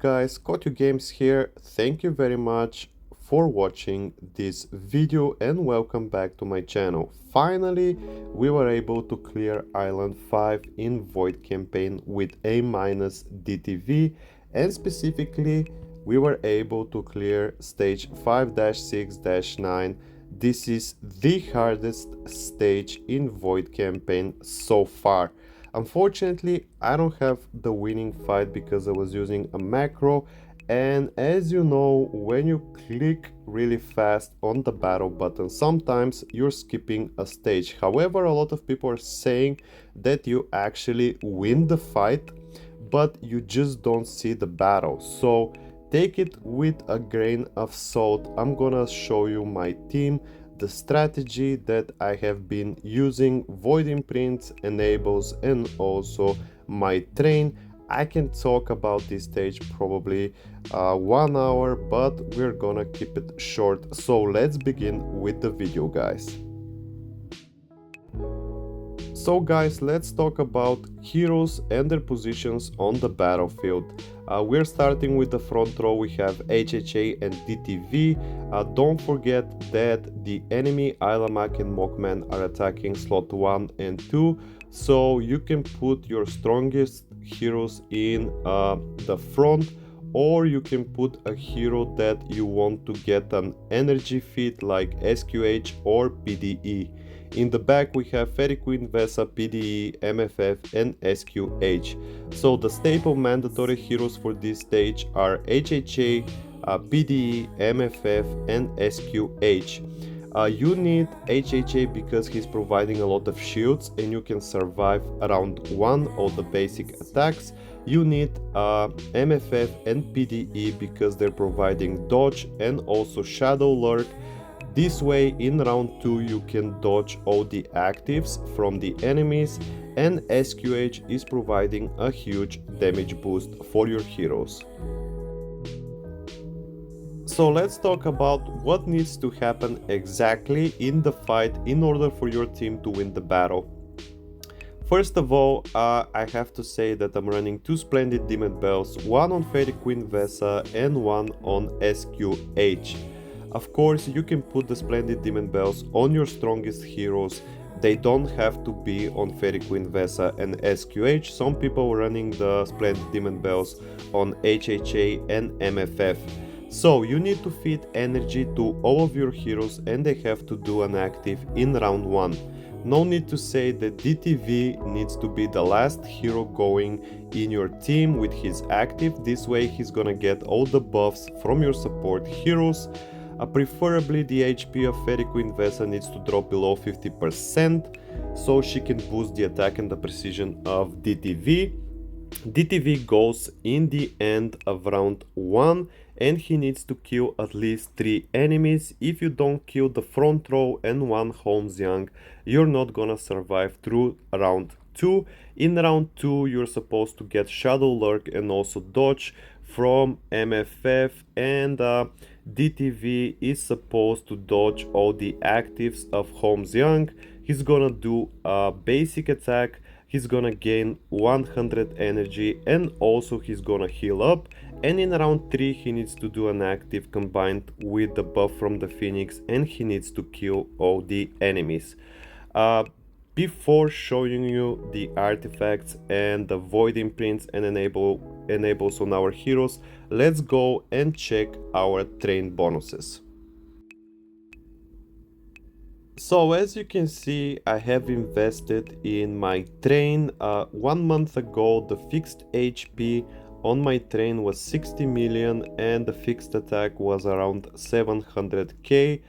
guys, Kotyu Games here. Thank you very much for watching this video and welcome back to my channel. Finally, we were able to clear Island 5 in Void campaign with A- DTV, and specifically we were able to clear stage 5-6-9. This is the hardest stage in Void campaign so far. Unfortunately, I don't have the winning fight because I was using a macro, and as you know, when you click really fast on the battle button, sometimes you're skipping a stage. However, a lot of people are saying that you actually win the fight, but you just don't see the battle. So take it with a grain of salt. I'm gonna show you my team, the strategy that I have been using, Void Imprints, Enables, and also my train. I can talk about this stage probably 1 hour, but we're gonna keep it short. So let's begin with the video, guys. So guys, let's talk about heroes and their positions on the battlefield. We're starting with the front row. We have HHA and DTV. Don't forget that the enemy Ilamak and Mockman are attacking slot 1 and 2, so you can put your strongest heroes in the front, or you can put a hero that you want to get an energy feed like SQH or PDE. In the back we have Fairy Queen, Vesa, PDE, MFF and SQH. So the staple mandatory heroes for this stage are HHA, PDE, MFF and SQH. You need HHA because he's providing a lot of shields and you can survive around one of the basic attacks. You need MFF and PDE because they're providing dodge and also shadow lurk. This way in round 2 you can dodge all the actives from the enemies, and SQH is providing a huge damage boost for your heroes. So let's talk about what needs to happen exactly in the fight in order for your team to win the battle. First of all, I have to say that I'm running 2 Splendid Demon Bells, one on Fairy Queen Vesa and one on SQH. Of course, you can put the Splendid Demon Bells on your strongest heroes. They don't have to be on Fairy Queen Vesa and SQH. Some people are running the Splendid Demon Bells on HHA and MFF. So you need to feed energy to all of your heroes and they have to do an active in round 1. No need to say that DTV needs to be the last hero going in your team with his active. This way he's gonna get all the buffs from your support heroes. Preferably the HP of Fairy Queen Vesa needs to drop below 50% so she can boost the attack and the precision of DTV. DTV goes in the end of round 1 and he needs to kill at least 3 enemies. If you don't kill the front row and 1 Holmes Young, you're not gonna survive through round 2. In round 2 you're supposed to get Shadow Lurk and also dodge from MFF, and DTV is supposed to dodge all the actives of Holmes Young. He's gonna do a basic attack, he's gonna gain 100 energy and also he's gonna heal up, and in round 3 he needs to do an active combined with the buff from the Phoenix and he needs to kill all the enemies. Before showing you the artifacts and the Void Imprints and enables on our heroes, let's go and check our train bonuses. So as you can see, I have invested in my train. 1 month ago the fixed HP on my train was 60 million and the fixed attack was around 700k.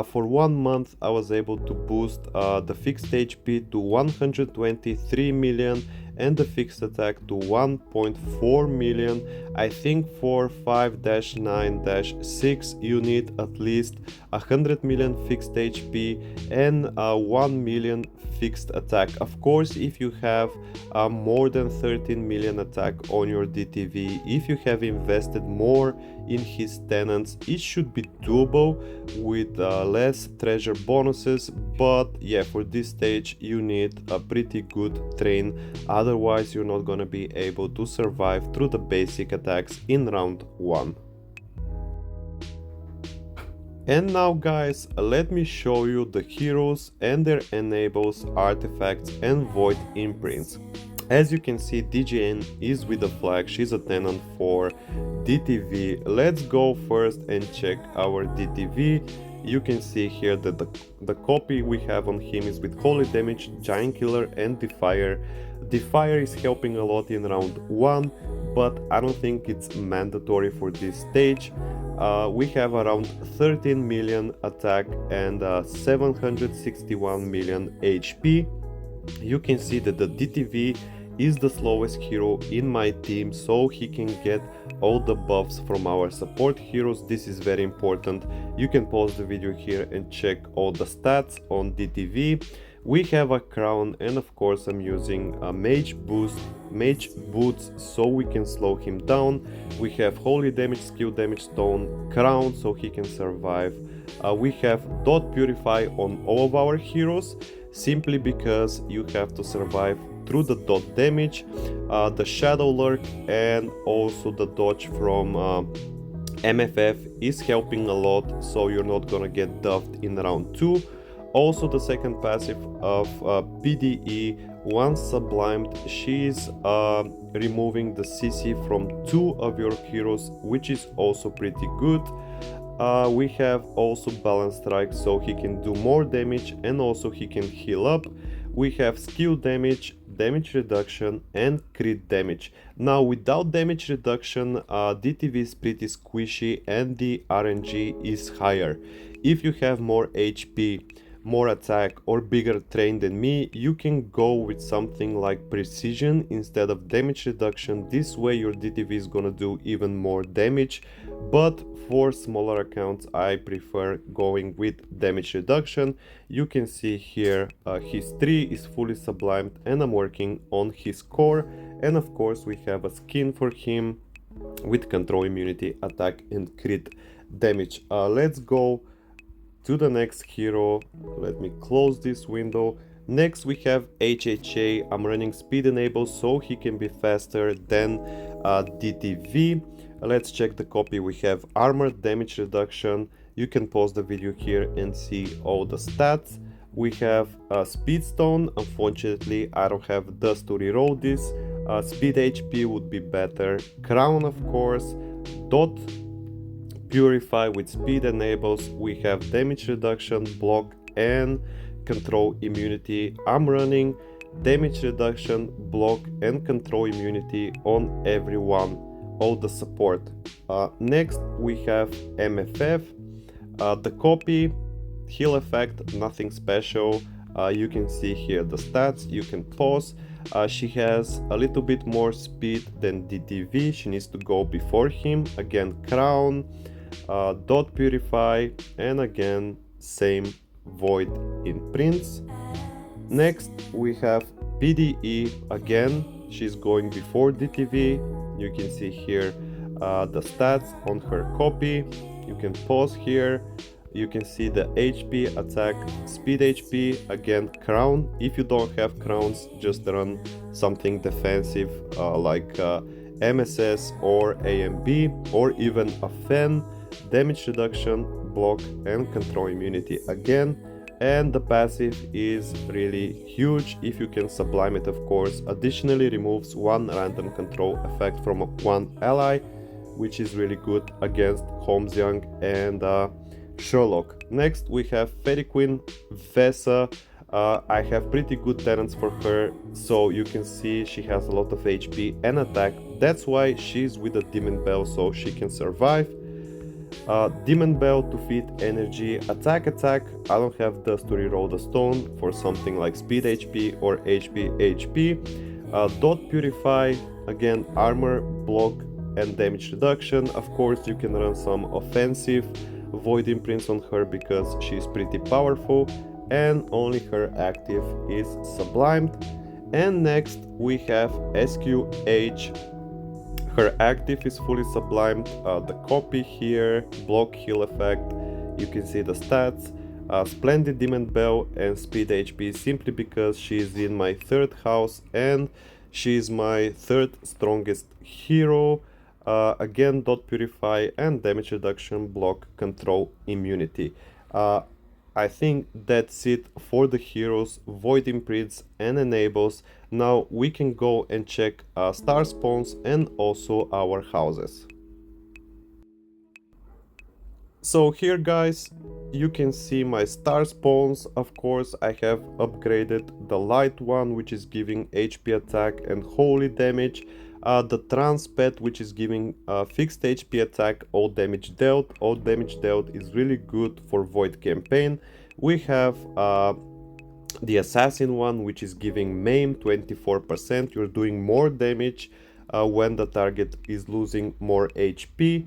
For 1 month I was able to boost the fixed HP to 123 million and the fixed attack to 1.4 million. I think for 5-9-6 you need at least 100 million fixed HP and 1 million fixed attack. Of course, if you have more than 13 million attack on your DTV, if you have invested more in his tenants, it should be doable with less treasure bonuses. But yeah, for this stage you need a pretty good train. otherwise you're not gonna be able to survive through the basic attacks in round 1. And now guys, let me show you the heroes and their enables, artifacts and void imprints. As you can see, DJN is with the flag, she's a tenant for DTV. Let's go first and check our DTV. You can see here that the copy we have on him is with Holy Damage, Giant Killer and Defier. Defier is helping a lot in round 1, but I don't think it's mandatory for this stage. We have around 13 million attack and 761 million HP. You can see that the DTV is the slowest hero in my team, so he can get all the buffs from our support heroes. This is very important. You can pause the video here and check all the stats on DTV. We have a crown, and of course I'm using a mage boots so we can slow him down. We have holy damage, skill damage stone, crown so he can survive. We have dot purify on all of our heroes, simply because you have to survive through the dot damage, the shadow lurk and also the dodge from MFF is helping a lot, so you're not gonna get duffed in round 2. Also the second passive of PDE, once sublimed, she's removing the CC from 2 of your heroes, which is also pretty good. We have also balance strike, so he can do more damage and also he can heal up. We have skill damage, damage reduction and crit damage. Now without damage reduction, DTV is pretty squishy and the RNG is higher. If you have more HP, more attack or bigger train than me, you can go with something like precision instead of damage reduction. This way your DTV is gonna do even more damage, but for smaller accounts I prefer going with damage reduction. You can see here his 3 is fully sublimed and I'm working on his core, and of course we have a skin for him with control immunity, attack and crit damage. Let's go to the next hero. Let me close this window. Next we have HHA. I'm running speed enable so he can be faster than DTV. Let's check the copy. We have armor, damage reduction. You can pause the video here and see all the stats. We have speed stone. Unfortunately I don't have dust to reroll this. Speed HP would be better. Crown of course. Dot purify with speed enables. We have damage reduction, block and control immunity. I'm running damage reduction, block and control immunity on everyone, all the support. Next we have MFF. The copy, heal effect, nothing special. You can see here the stats. You can pause. She has a little bit more speed than DTV. She needs to go before him. Again, crown, dot purify and again same void imprints. Next we have PDE. Again she's going before DTV. You can see here the stats on her copy. You can pause here. You can see the HP, attack, speed HP, again crown. If you don't have crowns, just run something defensive like MSS or AMB or even a fan. Damage reduction, block and control immunity again. And the passive is really huge if you can sublime it, of course. Additionally removes 1 random control effect from 1 ally, which is really good against Holmesyoung and Sherlock. Next we have Fairy Queen Vesa. I have pretty good tenants for her, so you can see she has a lot of HP and attack. That's why she's with the Demon Bell, so she can survive. Demon Bell to feed energy, attack. I don't have dust to reroll the stone for something like speed HP or HP. Dot purify, again armor, block and damage reduction. Of course you can run some offensive void imprints on her because she's pretty powerful, and only her active is sublimed. And next we have SQH. Her active is fully sublimed. The copy here, block, heal effect. You can see the stats. Splendid Demon Bell and speed HP simply because she is in my 3rd house and She is my third strongest hero. Again, dot purify and damage reduction, block, control, immunity. I think that's it for the heroes, void imprints and enables. Now we can go and check star spawns and also our houses. So here guys, you can see my star spawns. Of course, I have upgraded the light one, which is giving HP attack and holy damage. The trans pet, which is giving fixed HP attack, all damage dealt. All damage dealt is really good for void campaign. We have the assassin one, which is giving maim 24%. You're doing more damage when the target is losing more HP.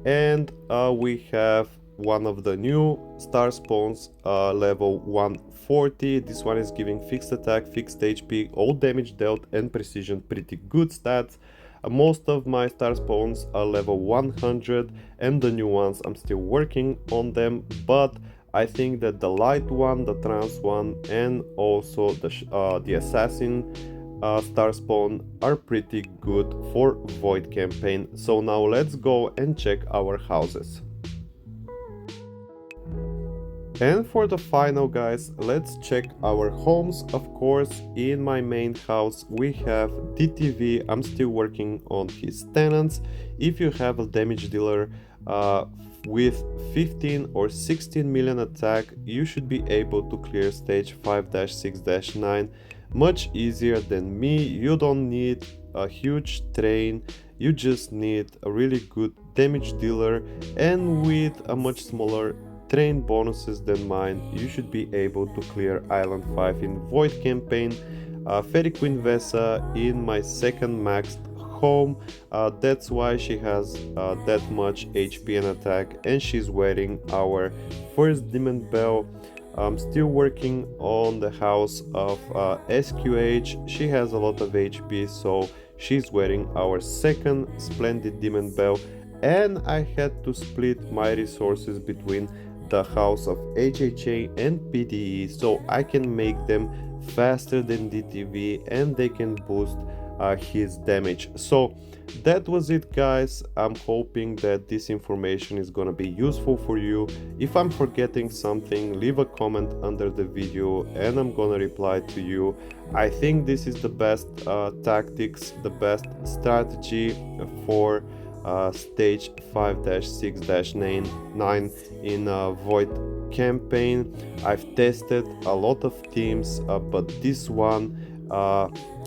And we have one of the new star spawns, level 140. This one is giving fixed attack, fixed HP, all damage dealt and precision, pretty good stats. Most of my star spawns are level 100 and the new ones I'm still working on them, but I think that the light one, the trans one and also the assassin star spawn are pretty good for void campaign. So now let's go and check our houses. And for the final guys, let's check our homes. Of course, in my main house we have DTV. I'm still working on his tenants. If you have a damage dealer with 15 or 16 million attack, you should be able to clear stage 5-6-9 much easier than me. You don't need a huge train, you just need a really good damage dealer, and with a much smaller train bonuses than mine, you should be able to clear Island 5 in void campaign. Fairy Queen Vesa in my second maxed home, that's why she has that much HP and attack, and she's wearing our first demon bell. I'm still working on the house of SQH. She has a lot of HP, so she's wearing our second splendid demon bell, and I had to split my resources between the house of HHA and PDE so I can make them faster than DTV and they can boost his damage. So that was it guys. I'm hoping that this information is gonna be useful for you. If I'm forgetting something, leave a comment under the video and I'm gonna reply to you. I think this is the best tactics, the best strategy for stage 5-6-9 in void campaign. I've tested a lot of teams, but this one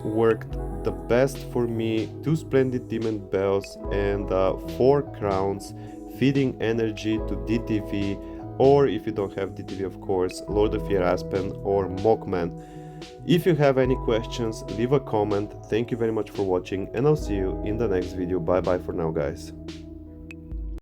worked the best for me. 2 splendid demon bells and 4 crowns, feeding energy to DTV, or if you don't have DTV, of course, Lord of Fear Aspen or Mockman. If you have any questions, leave a comment. Thank you very much for watching and I'll see you in the next video. Bye bye for now guys.